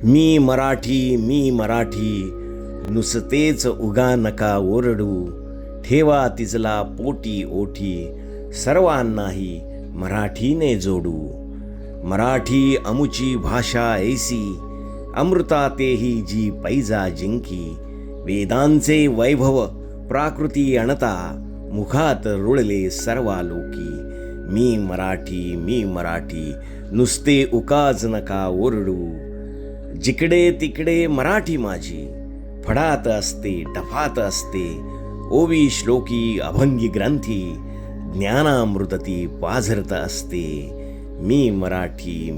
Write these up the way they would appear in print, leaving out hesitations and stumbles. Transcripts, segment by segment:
मी मराठी नुसतेच उगा नका ओरडू, ठेवा तिजला पोटी ओठी, सर्वांनाही मराठीने जोडू. मराठी अमुची भाषा ऐसी, अमृतातेही जी पैजा जिंकी. वेदांचे वैभव प्राकृती अणता, मुखात रुळले सर्वालोकी. मी मराठी नुसते उकाच नका ओरडू. जिकडे तिकडे मराठी माझी, फडात असते डफात असते. ओवी श्लोकी अभंगी ग्रंथी, ज्ञानामृतती पाझरत असते. मी मराठी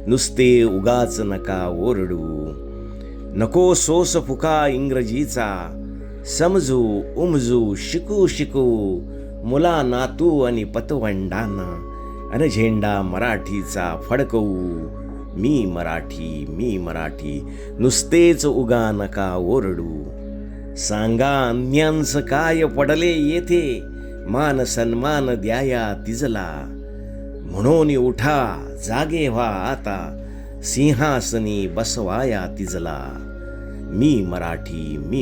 नुसते उगाच नका ओरडू. नको सोस फुका इंग्रजीचा, समजू उमजू शिकू. मुला नातू आणि पतवंडांना, अन झेंडा मराठीचा फडकवू. मी मराठी नुसतेच उगा नका ओरडू. सांगा अन्यांस काय पडले येथे, मान सन्मान द्याया तिजला. म्हणून उठा जागे व्हा आता, सिंहासनी बसवाया तिजला. मी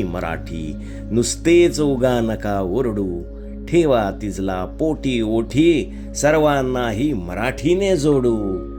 मराठी नुसतेच उगा नका ओरडू. ठेवा तिजला पोटी ओठी, सर्वांनाही मराठीने जोडू.